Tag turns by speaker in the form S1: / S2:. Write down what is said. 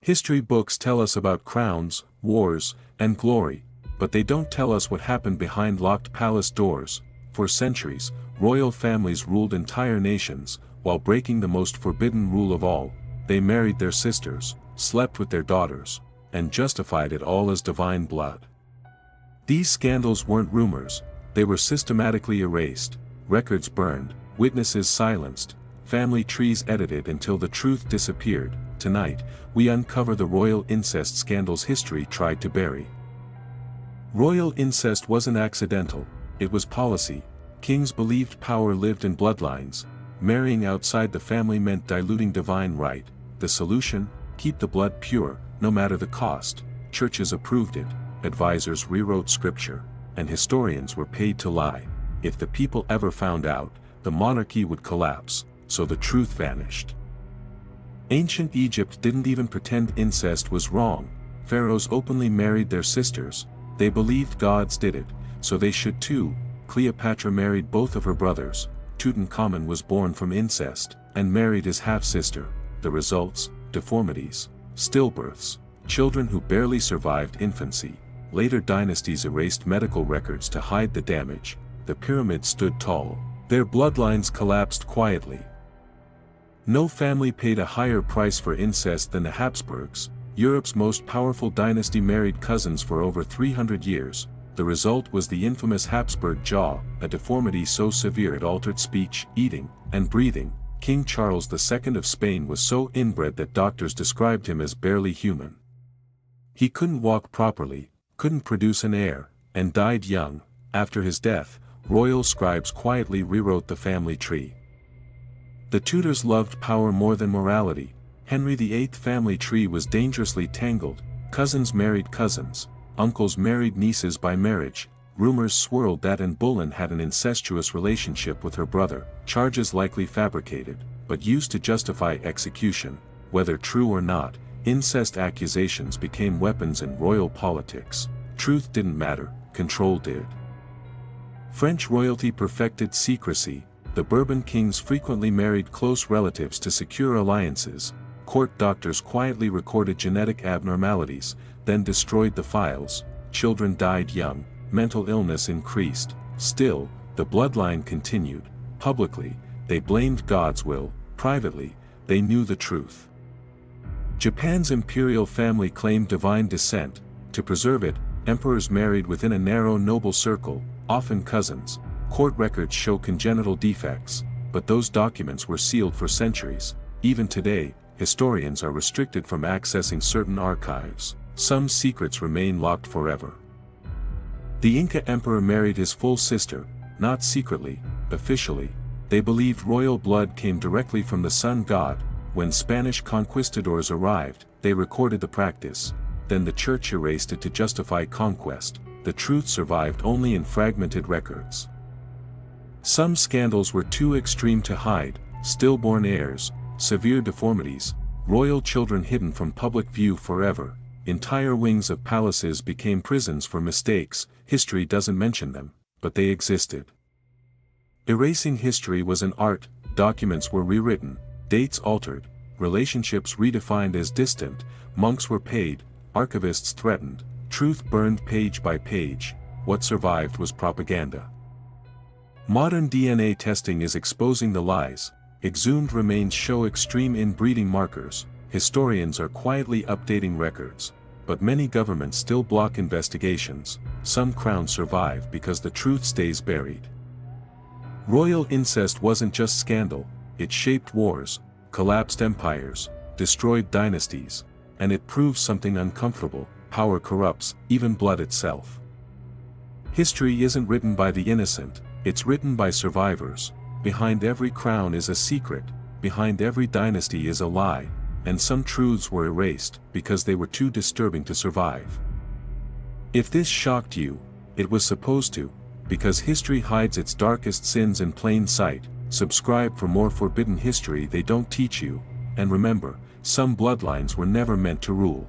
S1: History books tell us about crowns, wars, and glory, but they don't tell us what happened behind locked palace doors. For centuries, royal families ruled entire nations, while breaking the most forbidden rule of all. They married their sisters, slept with their daughters, and justified it all as divine blood. These scandals weren't rumors, they were systematically erased, records burned, witnesses silenced, family trees edited until the truth disappeared. Tonight, we uncover the royal incest scandals history tried to bury. Royal incest wasn't accidental, it was policy. Kings believed power lived in bloodlines. Marrying outside the family meant diluting divine right. The solution? Keep the blood pure, no matter the cost. Churches approved it, advisors rewrote scripture, and historians were paid to lie. If the people ever found out, the monarchy would collapse, so the truth vanished. Ancient Egypt didn't even pretend incest was wrong. Pharaohs openly married their sisters. They believed gods did it, so they should too. Cleopatra married both of her brothers. Tutankhamun was born from incest, and married his half-sister. The results? Deformities, stillbirths, children who barely survived infancy. Later dynasties erased medical records to hide the damage. The pyramids stood tall. Their bloodlines collapsed quietly. No family paid a higher price for incest than the Habsburgs. Europe's most powerful dynasty married cousins for over 300 years. The result was the infamous Habsburg jaw, a deformity so severe it altered speech, eating, and breathing. King Charles II of Spain was so inbred that doctors described him as barely human. He couldn't walk properly, couldn't produce an heir, and died young. After his death, royal scribes quietly rewrote the family tree. The Tudors loved power more than morality. Henry VIII's family tree was dangerously tangled. Cousins married cousins, uncles married nieces by marriage. Rumors swirled that Anne Boleyn had an incestuous relationship with her brother, charges likely fabricated, but used to justify execution. Whether true or not, incest accusations became weapons in royal politics. Truth didn't matter, control did. French royalty perfected secrecy. The Bourbon kings frequently married close relatives to secure alliances. Court doctors quietly recorded genetic abnormalities, then destroyed the files. Children died young, mental illness increased. Still, the bloodline continued. Publicly, they blamed God's will. Privately, they knew the truth. Japan's imperial family claimed divine descent. To preserve it, emperors married within a narrow noble circle, often cousins. Court records show congenital defects, but those documents were sealed for centuries. Even today, historians are restricted from accessing certain archives. Some secrets remain locked forever. The Inca emperor married his full sister, not secretly, officially. They believed royal blood came directly from the sun god. When Spanish conquistadors arrived, they recorded the practice. Then the church erased it to justify conquest. The truth survived only in fragmented records. Some scandals were too extreme to hide: stillborn heirs, severe deformities, royal children hidden from public view forever. Entire wings of palaces became prisons for mistakes. History doesn't mention them, but they existed. Erasing history was an art. Documents were rewritten, dates altered, relationships redefined as distant. Monks were paid, archivists threatened, truth burned page by page. What survived was propaganda. Modern DNA testing is exposing the lies. Exhumed remains show extreme inbreeding markers. Historians are quietly updating records, but many governments still block investigations. Some crowns survive because the truth stays buried. Royal incest wasn't just scandal, it shaped wars, collapsed empires, destroyed dynasties, and it proves something uncomfortable: power corrupts, even blood itself. History isn't written by the innocent, it's written by survivors. Behind every crown is a secret, behind every dynasty is a lie, and some truths were erased because they were too disturbing to survive. If this shocked you, it was supposed to, because history hides its darkest sins in plain sight. Subscribe for more forbidden history they don't teach you, and remember, some bloodlines were never meant to rule.